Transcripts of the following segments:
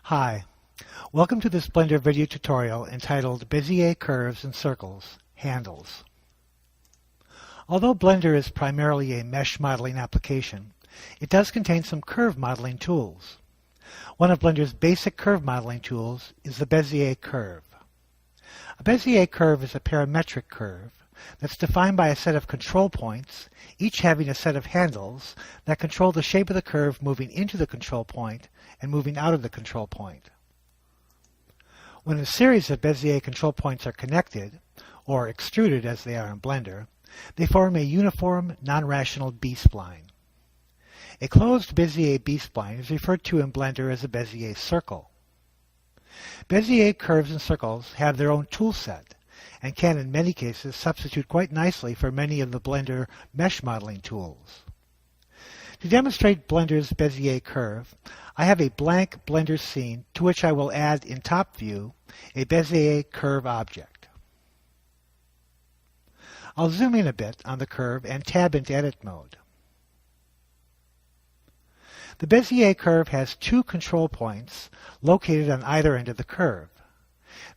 Hi, welcome to this Blender video tutorial entitled Bezier Curves and Circles, Handles. Although Blender is primarily a mesh modeling application, it does contain some curve modeling tools. One of Blender's basic curve modeling tools is the Bezier curve. A Bezier curve is a parametric curve that's defined by a set of control points, each having a set of handles that control the shape of the curve moving into the control point and moving out of the control point. When a series of Bezier control points are connected, or extruded as they are in Blender, they form a uniform, non-rational B-spline. A closed Bezier B-spline is referred to in Blender as a Bezier circle. Bezier curves and circles have their own tool set and can in many cases substitute quite nicely for many of the Blender mesh modeling tools. To demonstrate Blender's Bezier curve, I have a blank Blender scene to which I will add in top view a Bezier curve object. I'll zoom in a bit on the curve and tab into edit mode. The Bezier curve has two control points located on either end of the curve.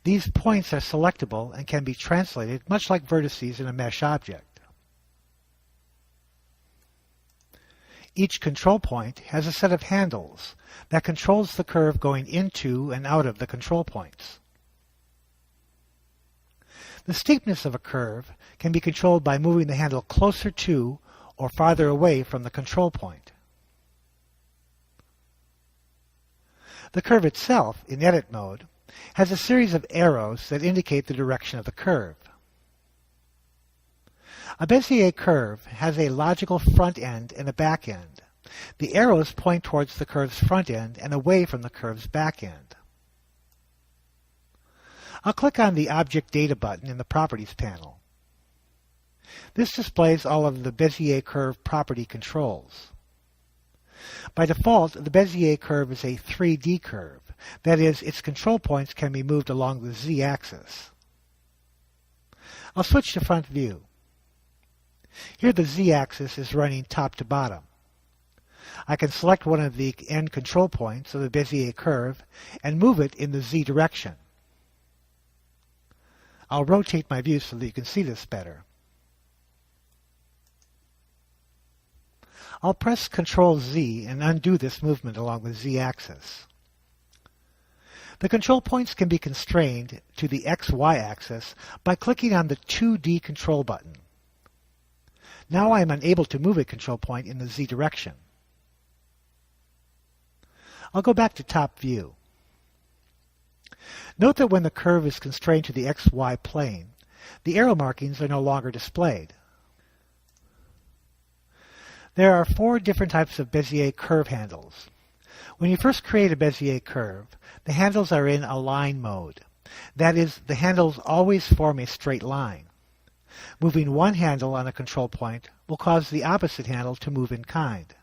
These points are selectable and can be translated much like vertices in a mesh object. Each control point has a set of handles that controls the curve going into and out of the control points. The steepness of a curve can be controlled by moving the handle closer to or farther away from the control point. The curve itself, in edit mode, has a series of arrows that indicate the direction of the curve. A Bezier curve has a logical front end and a back end. The arrows point towards the curve's front end and away from the curve's back end. I'll click on the Object Data button in the Properties panel. This displays all of the Bezier curve property controls. By default, the Bezier curve is a 3D curve. That is, its control points can be moved along the z-axis. I'll switch to front view. Here the z-axis is running top to bottom. I can select one of the end control points of the Bezier curve and move it in the z direction. I'll rotate my view so that you can see this better. I'll press Ctrl Z and undo this movement along the z-axis. The control points can be constrained to the XY axis by clicking on the 2D control button. Now I am unable to move a control point in the Z direction. I'll go back to top view. Note that when the curve is constrained to the XY plane, the arrow markings are no longer displayed. There are 4 different types of Bezier curve handles. When you first create a Bezier curve, the handles are in align mode. That is, the handles always form a straight line. Moving one handle on a control point will cause the opposite handle to move in kind.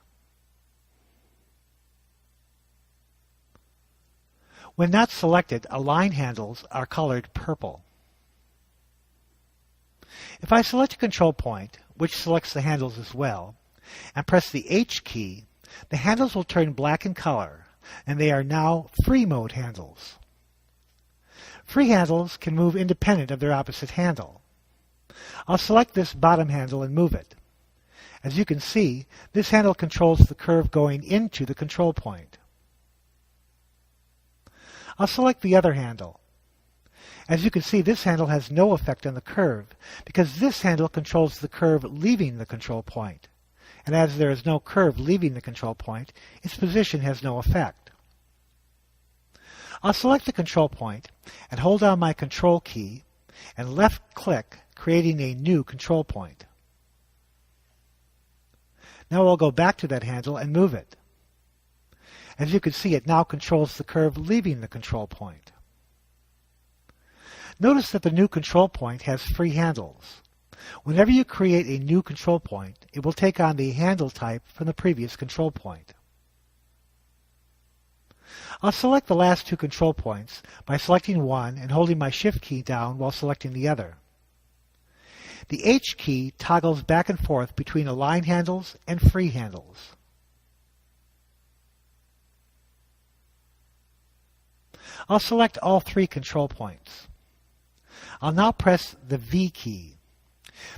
When not selected, align handles are colored purple. If I select a control point, which selects the handles as well, and press the H key, the handles will turn black in color, and they are now free mode handles. Free handles can move independent of their opposite handle. I'll select this bottom handle and move it. As you can see, this handle controls the curve going into the control point. I'll select the other handle. As you can see, this handle has no effect on the curve because this handle controls the curve leaving the control point. And as there is no curve leaving the control point, its position has no effect. I'll select the control point and hold down my Control key and left-click, creating a new control point. Now I'll go back to that handle and move it. As you can see, it now controls the curve leaving the control point. Notice that the new control point has free handles. Whenever you create a new control point, it will take on the handle type from the previous control point. I'll select the last 2 control points by selecting one and holding my Shift key down while selecting the other. The H key toggles back and forth between align handles and free handles. I'll select all three control points. I'll now press the V key.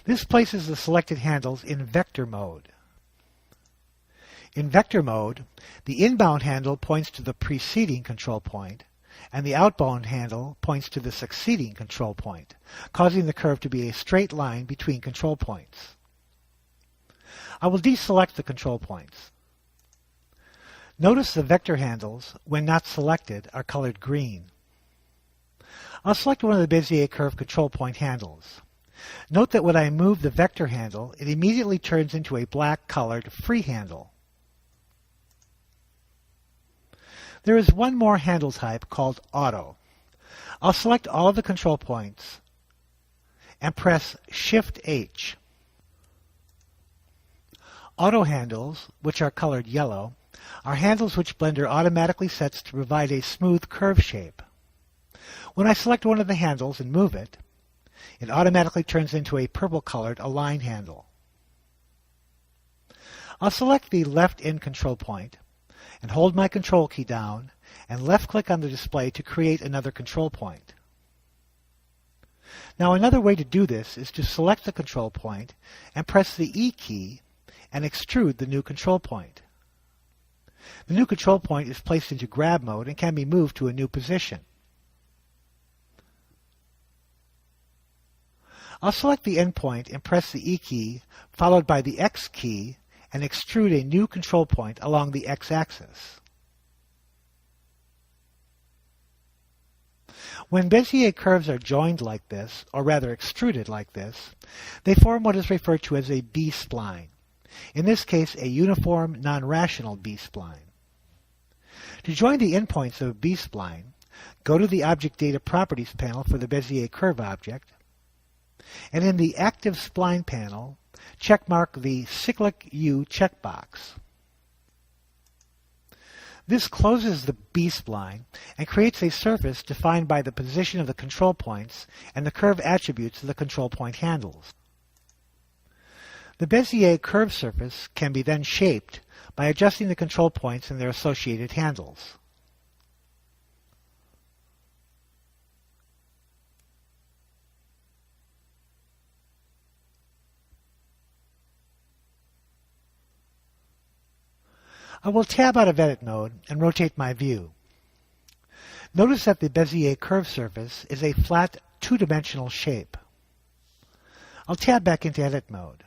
This places the selected handles in vector mode. In vector mode, the inbound handle points to the preceding control point, and the outbound handle points to the succeeding control point, causing the curve to be a straight line between control points. I will deselect the control points. Notice the vector handles, when not selected, are colored green. I'll select one of the Bezier curve control point handles. Note that when I move the vector handle, it immediately turns into a black colored free handle. There is one more handle type called Auto. I'll select all of the control points and press Shift-H. Auto handles, which are colored yellow, are handles which Blender automatically sets to provide a smooth curve shape. When I select one of the handles and move it, it automatically turns into a purple-colored align handle. I'll select the left end control point and hold my control key down and left-click on the display to create another control point. Now another way to do this is to select the control point and press the E key and extrude the new control point. The new control point is placed into grab mode and can be moved to a new position. I'll select the endpoint and press the E key followed by the X key and extrude a new control point along the X-axis. When Bezier curves are joined like this, or rather extruded like this, they form what is referred to as a B-spline. In this case, a uniform, non-rational B-spline. To join the endpoints of a B-spline, go to the Object Data Properties panel for the Bezier curve object, and in the Active Spline panel, checkmark the Cyclic U checkbox. This closes the B-spline and creates a surface defined by the position of the control points and the curve attributes of the control point handles. The Bezier curve surface can be then shaped by adjusting the control points and their associated handles. I will tab out of Edit mode and rotate my view. Notice that the Bezier curve surface is a flat, two-dimensional shape. I'll tab back into Edit mode.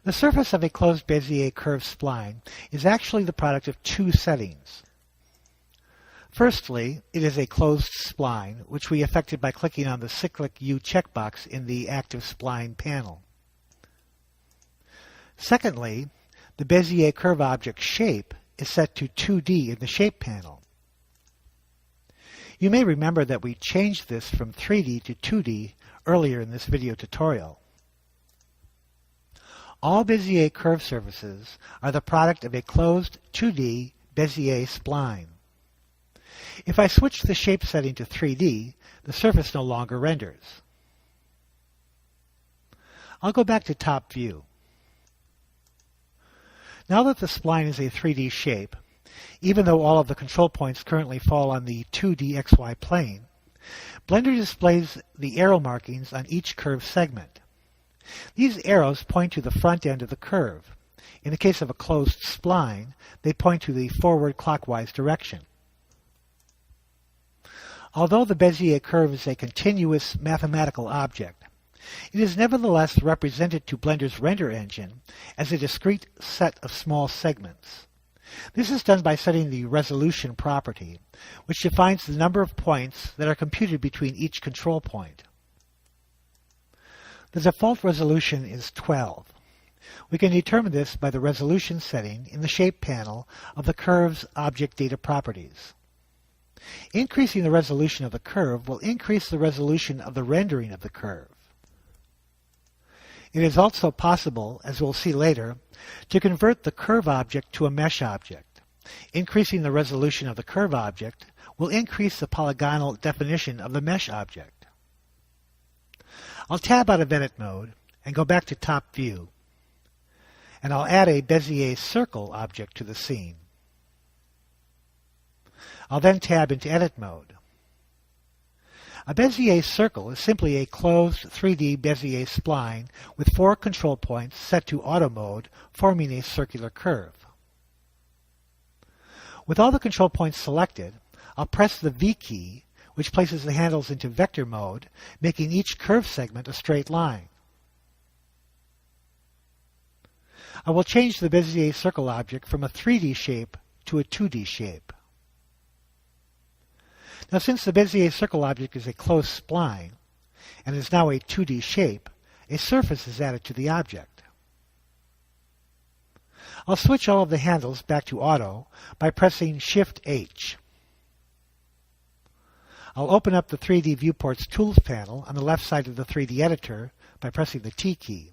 The surface of a closed Bezier curve spline is actually the product of two settings. Firstly, it is a closed spline, which we effected by clicking on the Cyclic U checkbox in the Active Spline panel. Secondly, the Bezier curve object shape is set to 2D in the Shape panel. You may remember that we changed this from 3D to 2D earlier in this video tutorial. All Bezier curve surfaces are the product of a closed 2D Bezier spline. If I switch the shape setting to 3D, the surface no longer renders. I'll go back to top view. Now that the spline is a 3D shape, even though all of the control points currently fall on the 2D XY plane, Blender displays the arrow markings on each curve segment. These arrows point to the front end of the curve. In the case of a closed spline, they point to the forward clockwise direction. Although the Bezier curve is a continuous mathematical object, it is nevertheless represented to Blender's render engine as a discrete set of small segments. This is done by setting the resolution property, which defines the number of points that are computed between each control point. The default resolution is 12. We can determine this by the resolution setting in the Shape panel of the curve's Object Data Properties. Increasing the resolution of the curve will increase the resolution of the rendering of the curve. It is also possible, as we'll see later, to convert the curve object to a mesh object. Increasing the resolution of the curve object will increase the polygonal definition of the mesh object. I'll tab out of Edit mode and go back to top view, and I'll add a Bezier circle object to the scene. I'll then tab into Edit mode. A Bezier circle is simply a closed 3D Bezier spline with 4 control points set to auto mode, forming a circular curve. With all the control points selected, I'll press the V key, which places the handles into vector mode, making each curve segment a straight line. I will change the Bezier circle object from a 3D shape to a 2D shape. Now, since the Bezier circle object is a closed spline and is now a 2D shape, a surface is added to the object. I'll switch all of the handles back to auto by pressing Shift-H. I'll open up the 3D Viewport's Tools panel on the left side of the 3D editor by pressing the T key.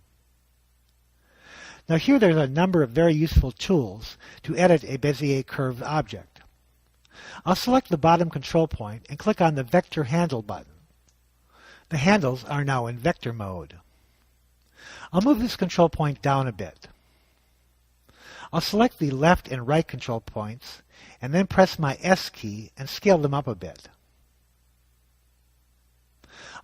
Now here there's a number of very useful tools to edit a Bezier curved object. I'll select the bottom control point and click on the Vector Handle button. The handles are now in vector mode. I'll move this control point down a bit. I'll select the left and right control points and then press my S key and scale them up a bit.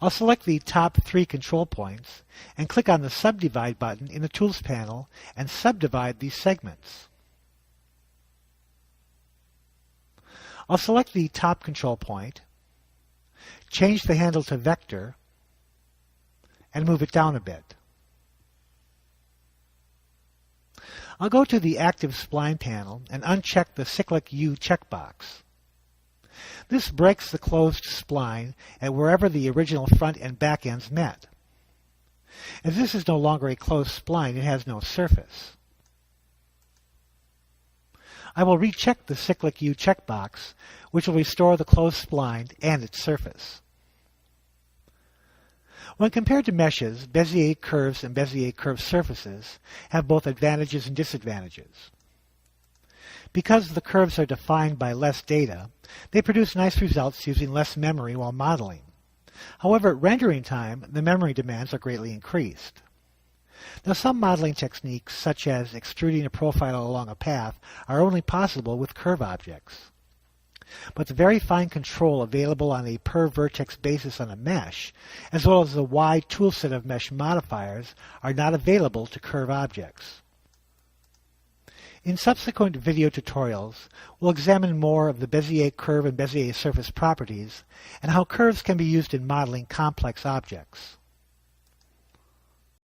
I'll select the top 3 control points and click on the Subdivide button in the Tools panel and subdivide these segments. I'll select the top control point, change the handle to vector, and move it down a bit. I'll go to the Active Spline panel and uncheck the Cyclic U checkbox. This breaks the closed spline at wherever the original front and back ends met. As this is no longer a closed spline, it has no surface. I will recheck the Cyclic U checkbox, which will restore the closed spline and its surface. When compared to meshes, Bezier curves and Bezier curved surfaces have both advantages and disadvantages. Because the curves are defined by less data, they produce nice results using less memory while modeling. However, at rendering time, the memory demands are greatly increased. Now, some modeling techniques, such as extruding a profile along a path, are only possible with curve objects. But the very fine control available on a per-vertex basis on a mesh, as well as the wide toolset of mesh modifiers, are not available to curve objects. In subsequent video tutorials, we'll examine more of the Bezier curve and Bezier surface properties and how curves can be used in modeling complex objects.